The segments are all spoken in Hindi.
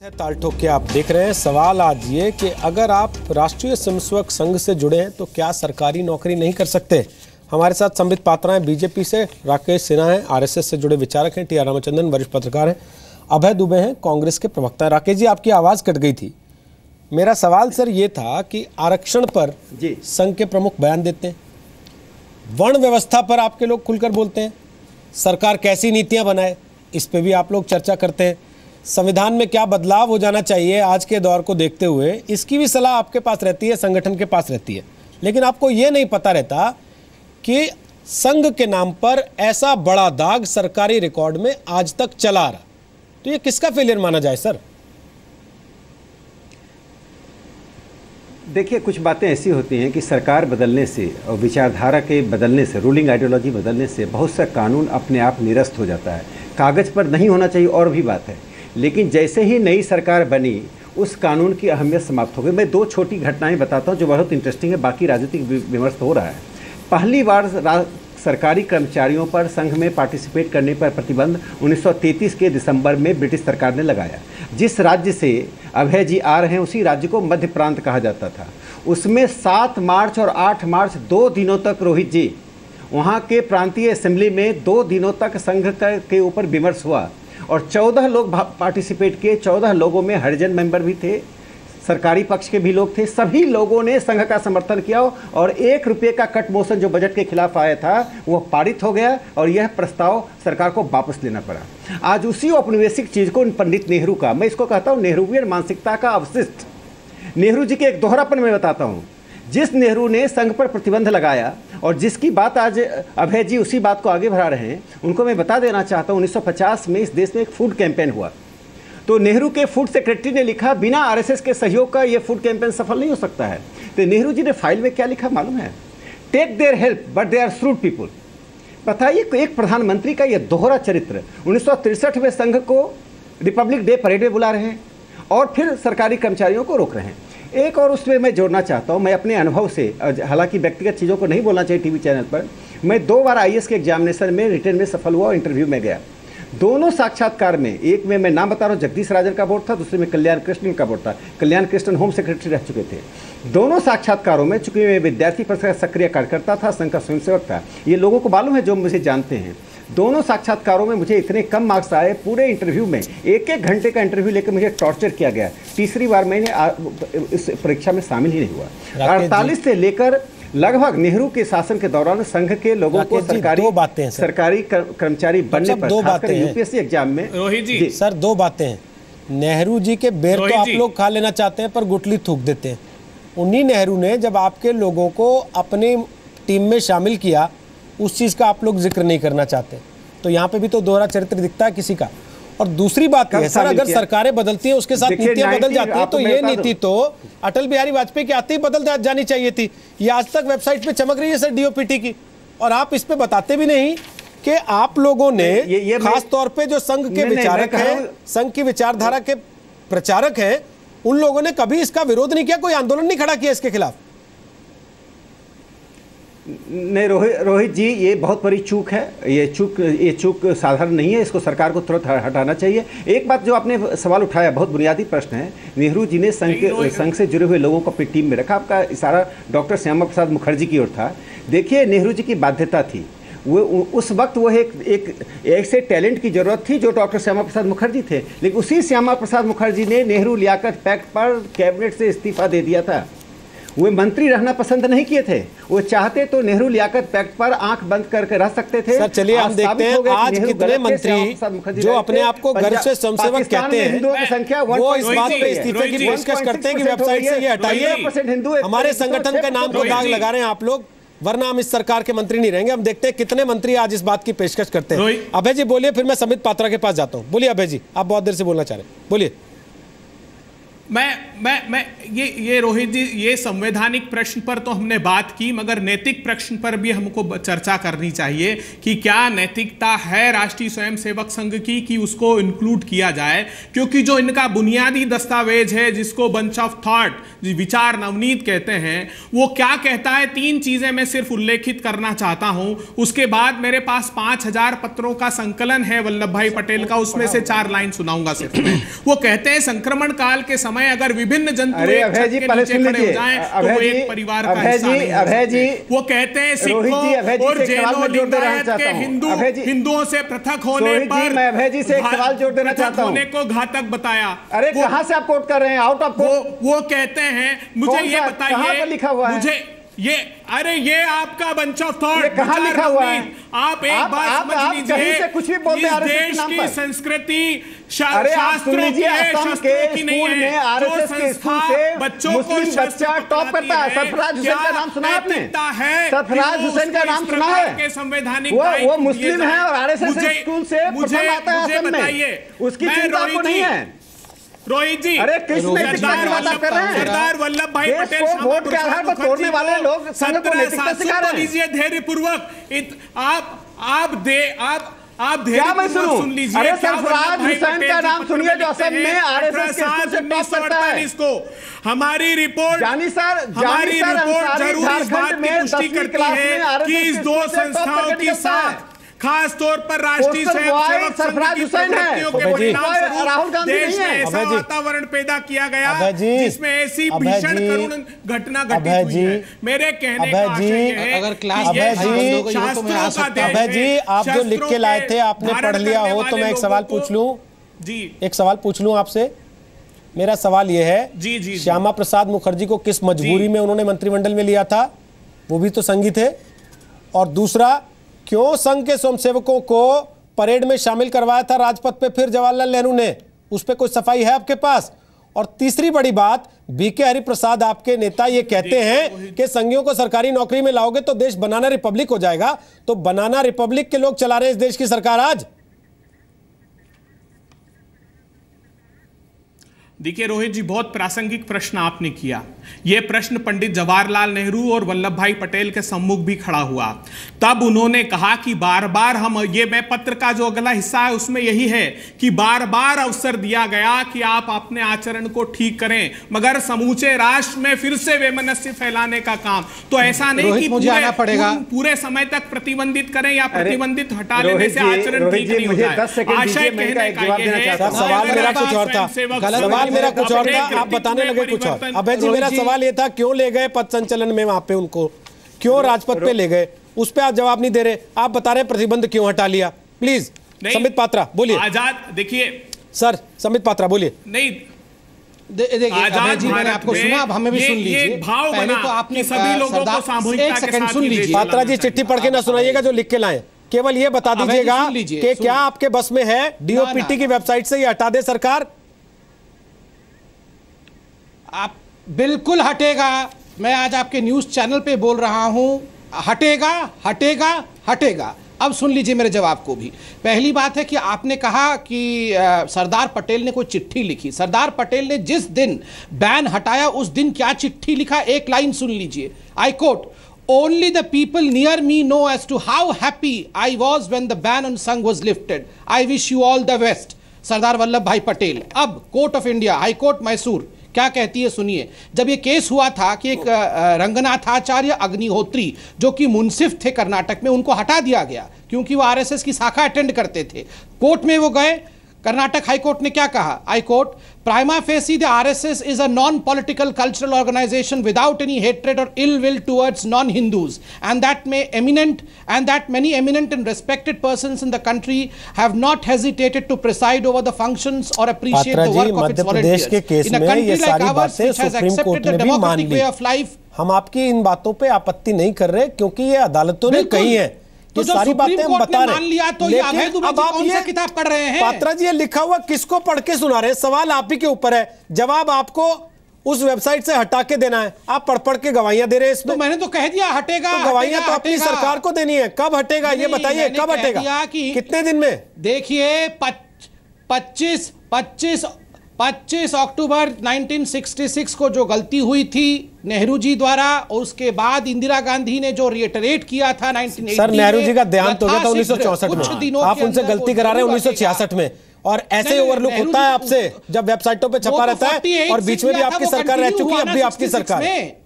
ताल ठोक के आप देख रहे हैं। सवाल आज ये कि अगर आप राष्ट्रीय स्वयंसेवक संघ से जुड़े हैं तो क्या सरकारी नौकरी नहीं कर सकते। हमारे साथ संबित पात्रा हैं बीजेपी से, राकेश सिन्हा हैं आरएसएस से जुड़े विचारक हैं, टी आर रामचंद्रन वरिष्ठ पत्रकार हैं, अभय दुबे हैं कांग्रेस के प्रवक्ता हैं। राकेश जी, आपकी आवाज़ कट गई थी। मेरा सवाल सर ये था कि आरक्षण पर संघ के प्रमुख बयान देते हैं, वर्ण व्यवस्था पर आपके लोग खुलकर बोलते हैं, सरकार कैसी नीतियाँ बनाए इस पर भी आप लोग चर्चा करते हैं, संविधान में क्या बदलाव हो जाना चाहिए आज के दौर को देखते हुए इसकी भी सलाह आपके पास रहती है, संगठन के पास रहती है। लेकिन आपको ये नहीं पता रहता कि संघ के नाम पर ऐसा बड़ा दाग सरकारी रिकॉर्ड में आज तक चला रहा, तो ये किसका फेलियर माना जाए सर? देखिए, कुछ बातें ऐसी होती हैं कि सरकार बदलने से और विचारधारा के बदलने से, रूलिंग आइडियोलॉजी बदलने से बहुत सा कानून अपने आप निरस्त हो जाता है। कागज़ पर नहीं होना चाहिए और भी बात है, लेकिन जैसे ही नई सरकार बनी उस कानून की अहमियत समाप्त हो गई। मैं दो छोटी घटनाएं बताता हूं जो बहुत इंटरेस्टिंग है, बाकी राजनीतिक विमर्श हो रहा है। पहली बार सरकारी कर्मचारियों पर संघ में पार्टिसिपेट करने पर प्रतिबंध 1933 के दिसंबर में ब्रिटिश सरकार ने लगाया। जिस राज्य से अभय जी आ रहे हैं उसी राज्य को मध्य प्रांत कहा जाता था। उसमें 7 मार्च और 8 मार्च 2 दिनों तक रोहित जी वहाँ के प्रांतीय असेंबली में 2 दिनों तक संघ के ऊपर विमर्श हुआ और 14 लोग पार्टिसिपेट किए। 14 लोगों में हरिजन मेंबर भी थे, सरकारी पक्ष के भी लोग थे। सभी लोगों ने संघ का समर्थन किया और 1 रुपये का कट मोशन जो बजट के खिलाफ आया था वो पारित हो गया और यह प्रस्ताव सरकार को वापस लेना पड़ा। आज उसी औपनिवेशिक चीज़ को पंडित नेहरू का, मैं इसको कहता हूँ नेहरूवियन मानसिकता का अवशिष्ट, नेहरू जी के एक दोहरापन में बताता हूँ। जिस नेहरू ने संघ पर प्रतिबंध लगाया और जिसकी बात आज अभय जी उसी बात को आगे बढ़ा रहे हैं, उनको मैं बता देना चाहता हूँ 1950 में इस देश में एक फूड कैंपेन हुआ। तो नेहरू के फूड सेक्रेटरी ने लिखा बिना आरएसएस के सहयोग का ये फूड कैंपेन सफल नहीं हो सकता है। तो नेहरू जी ने फाइल में क्या लिखा मालूम है? Take their help but they are shrewd people. बताइए, एक प्रधानमंत्री का यह दोहरा चरित्र। 1963 में संघ को रिपब्लिक डे परेड में बुला रहे हैं और फिर सरकारी कर्मचारियों को रोक रहे हैं। एक और उसमें मैं जोड़ना चाहता हूँ, मैं अपने अनुभव से, हालांकि व्यक्तिगत चीज़ों को नहीं बोलना चाहिए टीवी चैनल पर, मैं 2 बार आईएएस के एग्जामिनेशन में रिटर्न में सफल हुआ और इंटरव्यू में गया। दोनों साक्षात्कार में, एक में मैं नाम बता रहा हूँ जगदीश राजन का बोर्ड था, दूसरे में कल्याण कृष्णन का बोर्ड था। कल्याण कृष्णन होम सेक्रेटरी रह चुके थे। दोनों साक्षात्कारों में, चूंकि मैं विद्यार्थी परिषद का सक्रिय कार्यकर्ता था, संघ का स्वयंसेवक था, ये लोगों को मालूम है जो मुझे जानते हैं, दोनों साक्षात्कारों में मुझे इतने कम मार्क्स आए, पूरे इंटरव्यू में 1-1 घंटे का इंटरव्यू लेकर मुझे टॉर्चर किया गया। तीसरी बार मैंने इस परीक्षा में शामिल ही नहीं हुआ। 48 से लेकर लगभग नेहरू के शासन के दौरान संघ के लोगों को सरकारी कर्मचारी बनने पर, खासकर यूपीएससी एग्जाम में, रोहित जी सर 2 बातें हैं। नेहरू जी के बेर तो आप लोग खा लेना चाहते हैं पर गुठली थूक देते हैं। उन्हीं नेहरू ने जब आपके लोगों को अपनी टीम में शामिल किया, उस चीज़ का आप लोग जिक्र नहीं करना चाहते। तो यहाँ पे भी तो दोहरा चरित्र दिखता है किसी का। और दूसरी बात है सर, अगर सरकारें बदलती हैं उसके साथ नीतियां बदल जाती हैं, तो ये नीति तो अटल बिहारी वाजपेयी के आते ही बदल जानी चाहिए थी। ये आज तक वेबसाइट पे चमक रही है सर डीओपीटी की, और आप इस पे बताते भी नहीं कि आप लोगों ने खास तौर पे जो संघ के विचारक हैं, संघ की विचारधारा के प्रचारक हैं, उन लोगों ने कभी इसका विरोध नहीं किया, कोई आंदोलन नहीं खड़ा किया इसके खिलाफ। नहीं रोहित जी, ये बहुत बड़ी चूक है। ये चूक साधारण नहीं है, इसको सरकार को तुरंत हटाना चाहिए। एक बात जो आपने सवाल उठाया, बहुत बुनियादी प्रश्न है। नेहरू जी ने संघ से जुड़े हुए लोगों को अपनी टीम में रखा। आपका इशारा डॉक्टर श्यामा प्रसाद मुखर्जी की ओर था। देखिए, नेहरू जी की बाध्यता थी, वो उस वक्त वो एक ऐसे टैलेंट की जरूरत थी जो डॉक्टर श्यामा प्रसाद मुखर्जी थे। लेकिन उसी श्यामा प्रसाद मुखर्जी ने नेहरू लियाकत पैक्ट पर कैबिनेट से इस्तीफा दे दिया था। वे मंत्री रहना पसंद नहीं किए थे, वो चाहते तो नेहरू लियाकत पैक्ट पर आंख बंद करके रह सकते थे। सर चलिए हम देखते हैं आज कितने मंत्री जो अपने आप को गर्व से स्वयंसेवक कहते हैं, वो इस बात पे इस्तीफे की पेशकश करते हैं कि वेबसाइट से ये हटाइए, हमारे संगठन का नाम को दाग लगा रहे हैं आप लोग, वरना हम इस सरकार के मंत्री नहीं रहेंगे। हम देखते हैं कितने मंत्री आज इस बात की पेशकश करते हैं। अभय जी बोलिए, फिर मैं संबित पात्रा के पास जाता हूँ। बोलिए अभय जी, आप बहुत देर से बोलना चाह रहे हैं, बोलिए। मैं ये रोहित जी, ये संवैधानिक प्रश्न पर तो हमने बात की, मगर नैतिक प्रश्न पर भी हमको चर्चा करनी चाहिए कि क्या नैतिकता है राष्ट्रीय स्वयंसेवक संघ की कि उसको इंक्लूड किया जाए, क्योंकि जो इनका बुनियादी दस्तावेज है जिसको बंच ऑफ थॉट, विचार नवनीत कहते हैं, वो क्या कहता है, 3 चीजें मैं सिर्फ उल्लेखित करना चाहता हूं। उसके बाद मेरे पास 5000 पत्रों का संकलन है वल्लभ भाई पटेल का, उसमें से 4 लाइन सुनाऊंगा सिर्फ मैं। वो कहते हैं संक्रमण काल के समय अगर विभिन्न जंतु एक छत के नीचे खड़े हो जाएं तो वो एक परिवार का हिस्सा नहीं हो सकते। वो कहते हैं सिखों और जैनों लिंगायत के हिंदुओं से पृथक होने पर मैं अभय जी से एक सवाल जोड़ देना चाहता हूं। होने को घातक बताया। अरे कहां से आप कोट कर रहे हैं? Out of quote. वो कहते हैं, मुझे ये बताइए, लिखा हुआ है मुझे ये आपका बंच ऑफ थॉट कहां लिखा हुआ है? आप एक बात समझ लीजिए, कुछ भी बोलते हैं देश की संस्कृति शास्त्रों की नहीं है, आरएसएस के स्कूल से बच्चों को बच्चा टॉप करता है। सरफराज हुसैन का नाम सुना आपने? सरफराज हुसैन का नाम सुना है? संवैधानिक वो मुस्लिम है और आरएसएस के स्कूल से प्रथम आता है असम में, उसकी चिंता आपको नहीं है? रोहित जी, अरे किसने बात कर रहे हैं? सरदार वल्लभ भाई पटेल वोट के आधार पर तोड़ने वाले लोग संघ को नैतिकता सिखा रहे हैं। लीजिए धैर्य पूर्वक, आप धैर्य सुन लीजिए। अरे सरफराज हुसैन का नाम सुनिए जो असम में आरएसएस के स्कूल से टॉप करता है। हमारी रिपोर्ट जरूर इस बात की पुष्टि करती है कि इस 2 संस्थाओं के साथ खास तौर पर राष्ट्रीय स्वयंसेवक संघ की प्रवृत्तियों के परिणामस्वरूप देश में ऐसा वातावरण पैदा किया गया जिसमें ऐसी भीषण करुण घटना घटित हुई है। मेरे कहने का आशय है, अगर क्लास अभय जी आप जो लिख के लाए थे आपने पढ़ लिया हो तो मैं एक सवाल पूछ लूं जी, एक सवाल पूछ लूं आपसे। मेरा सवाल यह है जी, श्यामा प्रसाद मुखर्जी को किस मजबूरी में उन्होंने मंत्रिमंडल में लिया था? वो भी तो संघी थे। और दूसरा, क्यों संघ के स्वयंसेवकों को परेड में शामिल करवाया था राजपथ पे फिर जवाहरलाल नेहरू ने? उस पर कोई सफाई है आपके पास? और तीसरी बड़ी बात, बीके हरिप्रसाद आपके नेता ये कहते हैं कि संघियों को सरकारी नौकरी में लाओगे तो देश बनाना रिपब्लिक हो जाएगा। तो बनाना रिपब्लिक के लोग चला रहे हैं इस देश की सरकार आज। देखिए रोहित जी, बहुत प्रासंगिक प्रश्न आपने किया। यह प्रश्न पंडित जवाहरलाल नेहरू और वल्लभ भाई पटेल के सम्मुख भी खड़ा हुआ। तब उन्होंने कहा कि बार बार मैं पत्र का जो अगला हिस्सा है उसमें यही है कि बार बार अवसर दिया गया कि आप अपने आचरण को ठीक करें, मगर समूचे राष्ट्र में फिर से वैमनस्य फैलाने का काम। तो ऐसा नहीं कि पूरे समय तक प्रतिबंधित करें या प्रतिबंधित हटा लेने से आचरण ठीक नहीं हो जाए। आशय कहने का यह है, सवाल मेरा कुछ और था, मेरा कुछ और था, आप बताने लगे कुछ और। अभय जी, मेरा सवाल ये था क्यों ले गए पथ संचलन में वहां पे उनको, क्यों राजपथ पे ले गए? उस पे आप जवाब नहीं दे रहे। आप बता रहे प्रतिबंध क्यों हटा लिया। प्लीज संबित पात्रा बोलिए। आजाद, देखिए सर, संबित पात्रा बोलिए। नहीं देखिए अभय जी, मैंने आपको सुना, अब हमें भी सुन लीजिए। भाव पहले तो आपने सभी लोगों को सामूहिकता के साथ सुन लीजिए। पात्रा जी चिट्ठी पढ़ के ना सुनाइएगा जो लिख के लाए, केवल ये बता दीजिएगा कि क्या आपके बस में है डीओपीटी की वेबसाइट से ये हटा दे सरकार? आप बिल्कुल हटेगा। मैं आज आपके न्यूज चैनल पे बोल रहा हूं, हटेगा हटेगा हटेगा। अब सुन लीजिए मेरे जवाब को भी। पहली बात है कि आपने कहा कि सरदार पटेल ने कोई चिट्ठी लिखी। सरदार पटेल ने जिस दिन बैन हटाया उस दिन क्या चिट्ठी लिखा, एक लाइन सुन लीजिए। I quote, Only the people near me know as to how happy I was when the ban on Sangh was lifted. I wish you all the best. Sardar Vallabh भाई पटेल। अब court of India, high court Mysore क्या कहती है सुनिए। जब ये केस हुआ था कि एक रंगनाथाचार्य अग्निहोत्री जो कि मुंसिफ थे कर्नाटक में, उनको हटा दिया गया क्योंकि वो आरएसएस की शाखा अटेंड करते थे। कोर्ट में वो गए, कर्नाटक हाई कोर्ट ने क्या कहा? I quote, prima facie the RSS is a non political cultural organisation without any hatred और ill will towards non Hindus and that many eminent and respected persons in the country have not hesitated to preside over the functions or appreciate the work of its volunteers. In a country like ours which has accepted the democratic way of life, हम आपकी इन बातों पे आपत्ति नहीं कर रहे क्योंकि ये अदालतों ने कही है। तो जो सारी बातें हम बता रहे हैं। मान लिया तो ये अब आप कौन सा किताब पढ़ रहे हैं? पात्रा जी, ये लिखा हुआ किसको पढ़ के सुना रहे हैं? सवाल आप ही के ऊपर है, जवाब आपको उस वेबसाइट से हटा के देना है। आप पढ़ पढ़ के गवाहियां दे रहे हैं इसमें। तो मैंने तो कह दिया हटेगा। तो गवाहियां तो अपनी सरकार को देनी है। कब हटेगा ये बताइए, कब हटेगा, कितने दिन में? देखिए 25 25 अक्टूबर 1966 को जो गलती हुई थी नेहरू जी द्वारा, और उसके बाद इंदिरा गांधी ने जो रिएटरेट किया था 1980 सर, नेहरू जी का देहांत हो गया था 1964 में, आप उनसे गलती करा रहे हैं 1966 में, और ऐसे ओवरलुक होता है आपसे जब वेबसाइटों पे छपा रहता है, और बीच में भी आपकी सरकार रह चुकी है, अब भी आपकी सरकार है।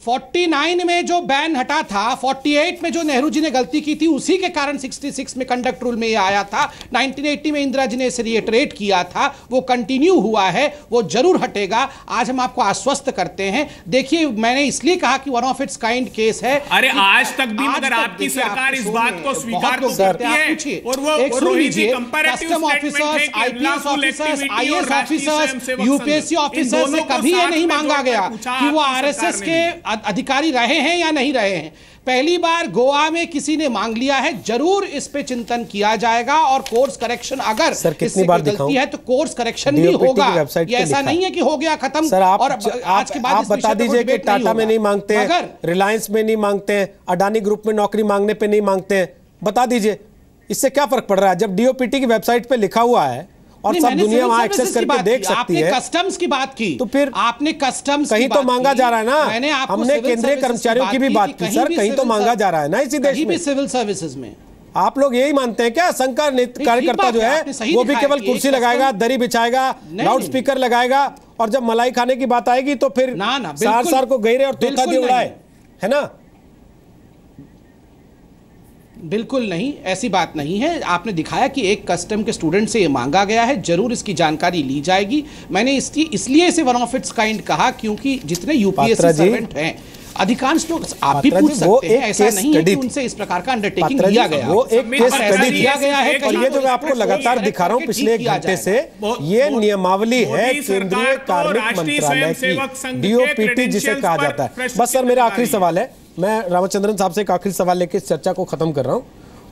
49 में जो बैन हटा था, 48 में जो नेहरू जी ने गलती की थी, उसी के कारण 66 में कंडक्ट रूल में ये आया था। 1980 में इंदिरा जी ने इसे रिएटरेट किया था, वो कंटिन्यू हुआ है, वो जरूर हटेगा। आज हम आपको आश्वस्त करते हैं। देखिए, मैंने इसलिए कहा कि one of its kind case है। अरे आज तक भी मगर आपकी सरकार इस बात को स्वीकार तो करती है, और वो Rohit ji comparative custom officers, IPS officers, IAS officers, UPSC officers से कभी ये नहीं मांगा गया कि वो आरएसएस के अधिकारी रहे हैं या नहीं रहे हैं। पहली बार गोवा में किसी ने मांग लिया है, जरूर इस पे चिंतन किया जाएगा, और कोर्स करेक्शन अगर कितनी बार गलती है तो कोर्स करेक्शन भी होगा। ये ऐसा नहीं है कि हो गया खत्म। सर, और आज के बाद आप बता दीजिए कि टाटा में नहीं मांगते हैं, रिलायंस में नहीं मांगते हैं, अडानी ग्रुप में नौकरी मांगने पे नहीं मांगते हैं, बता दीजिए इससे क्या फर्क पड़ रहा है? जब डीओपीटी की वेबसाइट पे लिखा हुआ है और सब दुनिया वहां एक्सेस करके देख सकती है। कस्टम्स की बात की तो फिर आपने कस्टम्स कहीं तो मांगा जा रहा है ना। हमने केंद्रीय कर्मचारियों की भी बात की सर, कहीं तो मांगा जा रहा है ना इसी देश में। सिविल सर्विसेज में आप लोग यही मानते हैं क्या? संघ का कार्यकर्ता जो है वो भी केवल कुर्सी लगाएगा, दरी बिछाएगा, लाउड स्पीकर लगाएगा, और जब मलाई खाने की बात आएगी तो फिर सार को गहरे और तोता दिए उड़ाए, है ना? बिल्कुल नहीं, ऐसी बात नहीं है। आपने दिखाया कि एक कस्टम के स्टूडेंट से ये मांगा गया है, जरूर इसकी जानकारी ली जाएगी। मैंने इसलिए इसे वन ऑफ इट्स काइंड कहा क्योंकि जितने यूपीएससी सर्वेंट हैं, अधिकांश लोग, आप भी पूछ सकते हैं, ऐसा नहीं है कि उनसे इस प्रकार का अंडरटेकिंग दिया गया। वो एक केस स्टडी दिया गया है, और ये जो मैं आपको लगातार दिखा रहा हूं पिछले एक घंटे से, ये नियमावली है केंद्रीय कार्मिक मंत्रालय की, डीओपीटी जिसे कहा जाता है। बस सर, मेरा आखिरी सवाल है, मैं रामचंद्रन साहब से एक आखिरी सवाल लेकर इस चर्चा को खत्म कर रहा हूं।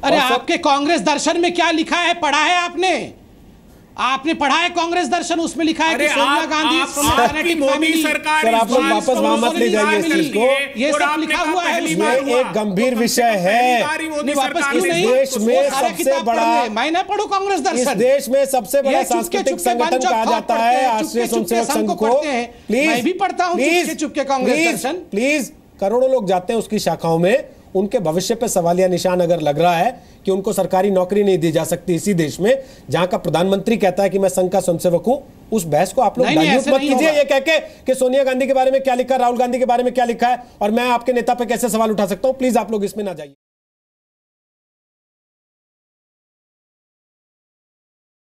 अरे आपके कांग्रेस दर्शन में क्या लिखा है, पढ़ा है आपने पढ़ा है कांग्रेस दर्शन? उसमें लिखा है कि सोनिया गांधी मोदी सरकार, सर आप लोग वापस वहां मत ले जाइए इस चीज को, ये सब लिखा हुआ है। ये एक गंभीर विषय है। इस देश में सबसे बड़ा, मैं ना पढ़ू कांग्रेस दर्शन, इस देश में सबसे बड़ा सांस्कृतिक संगठन कहा जाता है राष्ट्रीय स्वयंसेवक संघ को। प्लीज, मैं भी पढ़ता हूं चुपके कांग्रेस दर्शन। प्लीज, करोड़ों लोग जाते हैं उसकी शाखाओं में, उनके भविष्य पे सवालिया निशान अगर लग रहा है कि उनको सरकारी नौकरी नहीं दी जा सकती इसी देश में, जहां का प्रधानमंत्री कहता है कि मैं संघ का स्वयंसेवक हूं, उस बहस को आप लोग डाइल्यूट मत कीजिए ये कह के कि सोनिया गांधी के बारे में क्या लिखा, राहुल गांधी के बारे में क्या लिखा है, और मैं आपके नेता पे कैसे सवाल उठा सकता हूं। प्लीज आप लोग इसमें ना जाइए।